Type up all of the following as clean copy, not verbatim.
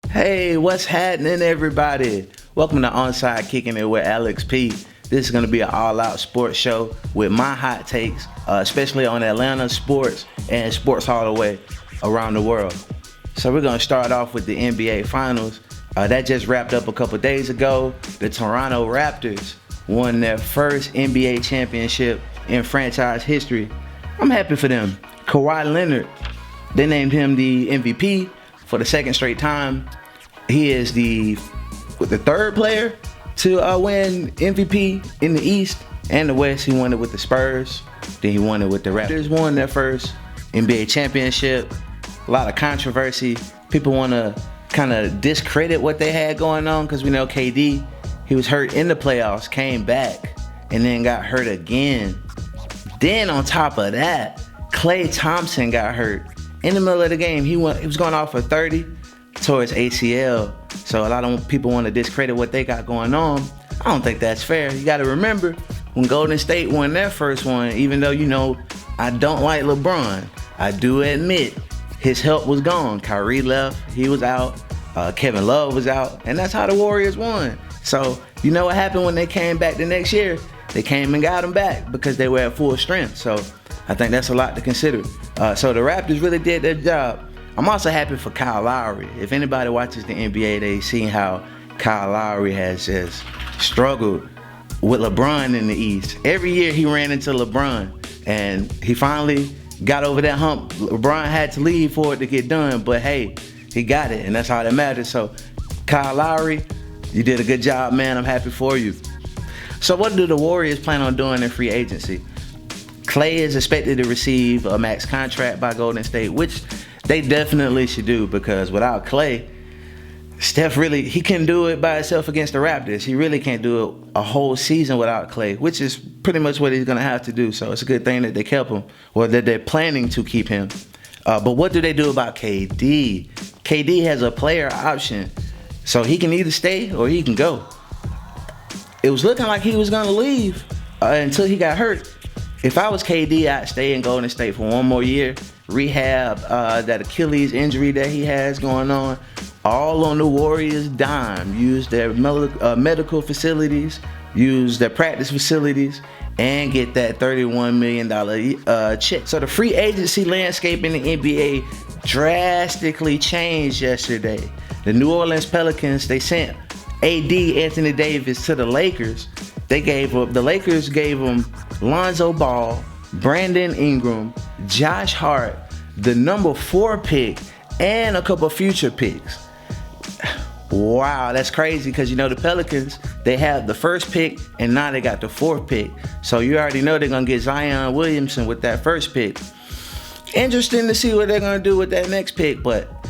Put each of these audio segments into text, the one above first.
Hey, what's happening, everybody? Welcome to Onside, Kicking It with Alex P. This is going to be an all-out sports show with my hot takes, especially on Atlanta sports and sports all the way around the world. So we're going to start off with the NBA Finals. That just wrapped up a couple days ago. The Toronto Raptors won their first NBA championship in franchise history. I'm happy for them. Kawhi Leonard, they named him the MVP for the second straight time. He is the third player to win MVP in the East and the West. He won it with the Spurs. Then he won it with the Raptors. Won their first NBA championship. A lot of controversy. People want to kind of discredit what they had going on because we know KD, he was hurt in the playoffs, came back, and then got hurt again. Then on top of that, Klay Thompson got hurt in the middle of the game. He was going off for 30 towards ACL. So a lot of people want to discredit what they got going on. I don't think that's fair. You got to remember when Golden State won their first one, even though, I don't like LeBron, I do admit his help was gone. Kyrie left, he was out, Kevin Love was out, and that's how the Warriors won. So you know what happened when they came back the next year? They came and got them back because they were at full strength. So I think that's a lot to consider. So the Raptors really did their job. I'm also happy for Kyle Lowry. If anybody watches the NBA, they've seen how Kyle Lowry has just struggled with LeBron in the East. Every year he ran into LeBron, and he finally got over that hump. LeBron had to leave for it to get done, but hey, he got it, and that's all that matters. So Kyle Lowry, you did a good job, man. I'm happy for you. So what do the Warriors plan on doing in free agency? Klay is expected to receive a max contract by Golden State, which they definitely should do, because without Klay, Steph he can do it by himself against the Raptors. He really can't do it a whole season without Klay, which is pretty much what he's going to have to do. So it's a good thing that they kept him, or that they're planning to keep him. But what do they do about KD? KD has a player option, so he can either stay or he can go. It was looking like he was going to leave until he got hurt. If I was KD, I'd stay in Golden State for one more year, rehab that Achilles injury that he has going on, all on the Warriors' dime. Use their medical facilities, use their practice facilities, and get that $31 million check. So the free agency landscape in the NBA drastically changed yesterday. The New Orleans Pelicans, they sent AD Anthony Davis to the Lakers. The Lakers gave him Lonzo Ball, Brandon Ingram, Josh Hart, the number 4 pick, and a couple future picks. Wow, that's crazy, because the Pelicans, they have the first pick and now they got the 4th pick. So you already know they're going to get Zion Williamson with that first pick. Interesting to see what they're going to do with that next pick, but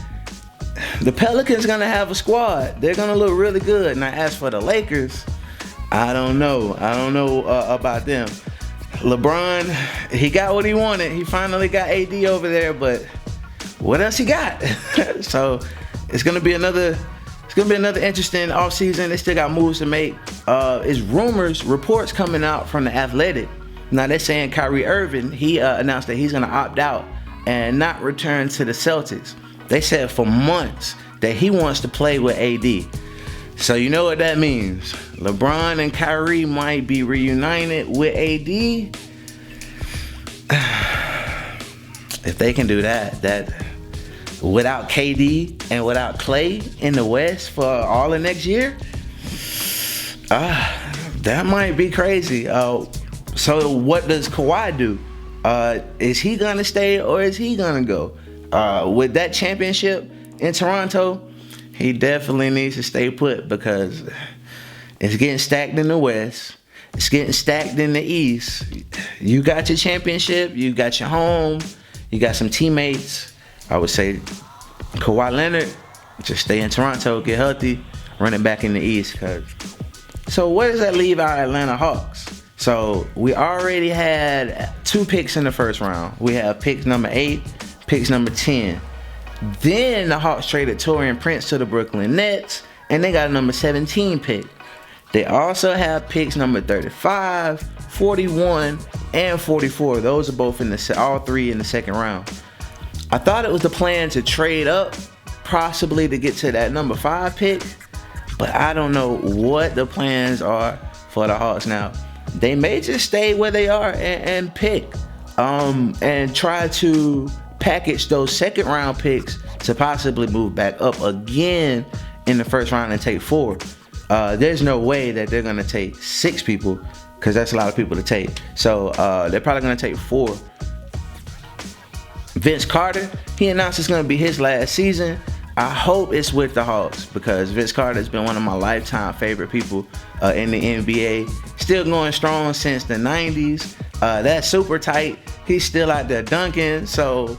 the Pelicans going to have a squad. They're going to look really good. Now, as for the Lakers, I don't know about them. LeBron, he got what he wanted. He finally got AD over there, but what else he got? So it's gonna be another interesting offseason. They still got moves to make. It's reports coming out from The Athletic. Now they're saying Kyrie Irving, he announced that he's gonna opt out and not return to the Celtics. They said for months that he wants to play with AD. So you know what that means. LeBron and Kyrie might be reunited with AD. If they can do that without KD and without Klay in the West for all of next year, that might be crazy. So what does Kawhi do? Is he gonna stay or is he gonna go? With that championship in Toronto, he definitely needs to stay put, because it's getting stacked in the West. It's getting stacked in the East. You got your championship. You got your home. You got some teammates. I would say Kawhi Leonard, just stay in Toronto, get healthy, run it back in the East. So where does that leave our Atlanta Hawks? So we already had 2 picks in the first round. We have picks number 8, picks number 10. Then the Hawks traded Taurean Prince to the Brooklyn Nets, and they got a number 17 pick. They also have picks number 35, 41, and 44. Those are both all 3 in the second round. I thought it was the plan to trade up possibly to get to that number 5 pick. But I don't know what the plans are for the Hawks now. They may just stay where they are and pick and try to package those second round picks to possibly move back up again in the first round and take 4. There's no way that they're going to take 6 people, because that's a lot of people to take. So they're probably going to take 4. Vince Carter, he announced it's going to be his last season. I hope it's with the Hawks, because Vince Carter has been one of my lifetime favorite people in the NBA. Still going strong since the 90s. That's super tight. He's still out there dunking. So,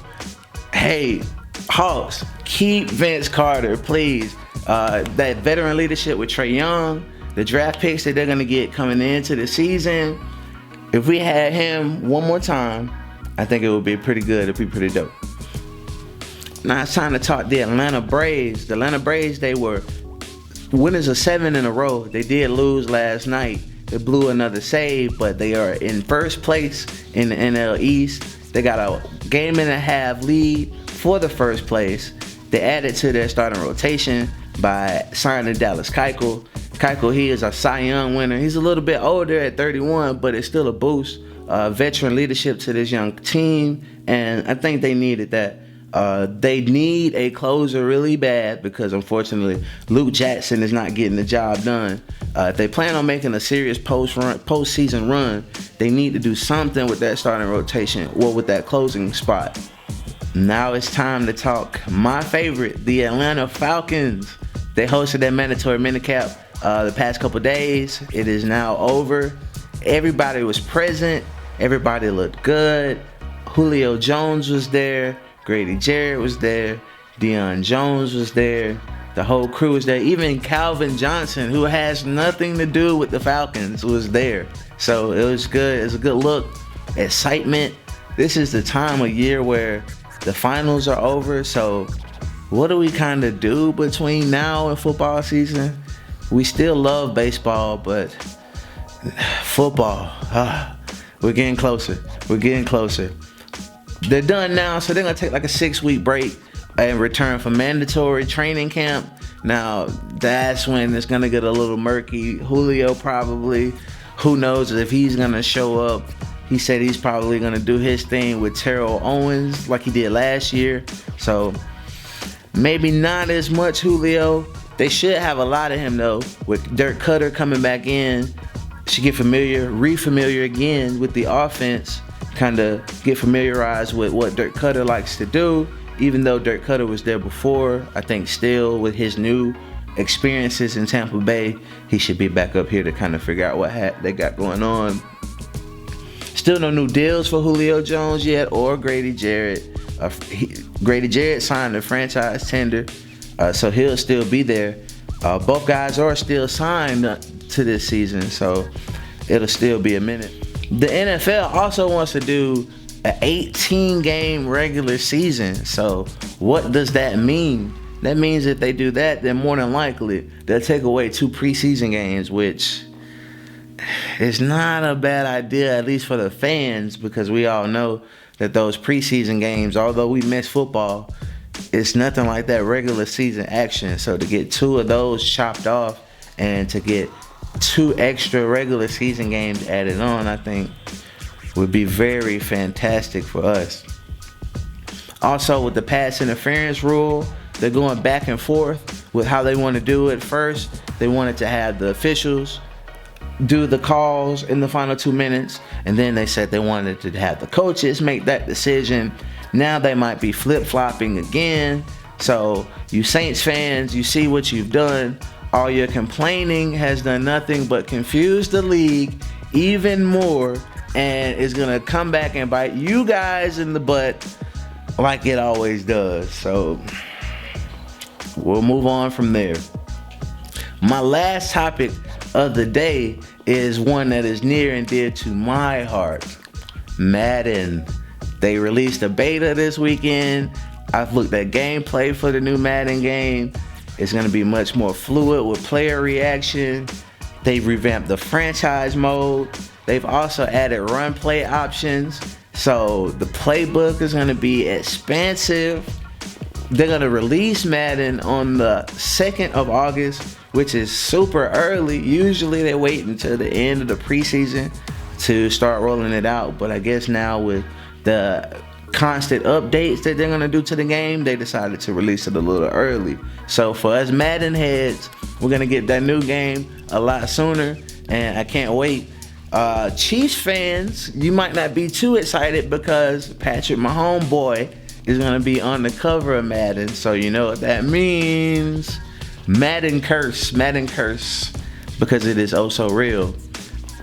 hey, Hawks, keep Vince Carter, please. That veteran leadership with Trae Young, the draft picks that they're going to get coming into the season. If we had him one more time, I think it would be pretty good. It'd be pretty dope. Now it's time to talk the Atlanta Braves. The Atlanta Braves, they were winners of 7 in a row. They did lose last night. They blew another save, but they are in first place in the NL East. They got a game and a half lead for the first place. They added to their starting rotation by signing Dallas Keuchel. Keuchel, he is a Cy Young winner. He's a little bit older at 31, but it's still a boost. Veteran leadership to this young team, and I think they needed that. They need a closer really bad, because unfortunately Luke Jackson is not getting the job done. If they plan on making a serious postseason run, they need to do something with that starting rotation, or with that closing spot. Now it's time to talk my favorite, the Atlanta Falcons. They hosted their mandatory minicamp the past couple days. It is now over. Everybody was present. Everybody looked good. Julio Jones was there. Grady Jarrett was there. Deion Jones was there. The whole crew was there. Even Calvin Johnson, who has nothing to do with the Falcons, was there. So it was good. It was a good look. Excitement. This is the time of year where the finals are over. So what do we kind of do between now and football season? We still love baseball, but football, we're getting closer. We're getting closer. They're done now, so they're going to take like a 6-week break and return for mandatory training camp. Now, that's when it's going to get a little murky. Julio probably, who knows if he's going to show up. He said he's probably going to do his thing with Terrell Owens like he did last year. So maybe not as much Julio. They should have a lot of him, though, with Dirk Cutter coming back in. Should get re-familiar again with the offense, kind of get familiarized with what Dirk Cutter likes to do. Even though Dirk Cutter was there before, I think still with his new experiences in Tampa Bay, he should be back up here to kind of figure out what they got going on. Still no new deals for Julio Jones yet or Grady Jarrett. Grady Jarrett signed a franchise tender, so he'll still be there. Both guys are still signed to this season, so it'll still be a minute. The NFL also wants to do an 18-game regular season. So what does that mean? That means if they do that, then more than likely they'll take away 2 preseason games, which is not a bad idea, at least for the fans, because we all know that those preseason games, although we miss football, it's nothing like that regular season action. So to get 2 of those chopped off and to get 2 extra regular season games added on, I think would be very fantastic for us. Also, with the pass interference rule, they're going back and forth with how they want to do it. First, they wanted to have the officials do the calls in the final 2 minutes, and then they said they wanted to have the coaches make that decision. Now they might be flip-flopping again. So you Saints fans, you see what you've done. All your complaining has done nothing but confuse the league even more, and it's going to come back and bite you guys in the butt like it always does. So we'll move on from there. My last topic of the day is one that is near and dear to my heart. Madden. They released a beta this weekend. I've looked at gameplay for the new Madden game. It's going to be much more fluid with player reaction. They've revamped the franchise mode. They've also added run play options. So the playbook is going to be expansive. they're going to release Madden on the 2nd of August, which is super early. Usually they wait until the end of the preseason to start rolling it out. But I guess now with the constant updates that they're going to do to the game, they decided to release it a little early. So for us Madden heads, we're going to get that new game a lot sooner, and I can't wait. Chiefs fans, you might not be too excited because Patrick Mahomes boy is going to be on the cover of Madden. So you know what that means. Madden curse, because it is oh so real.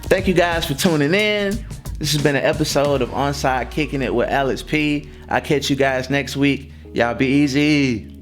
Thank you guys for tuning in. This has been an episode of Onside Kicking It with Alex P. I'll catch you guys next week. Y'all be easy.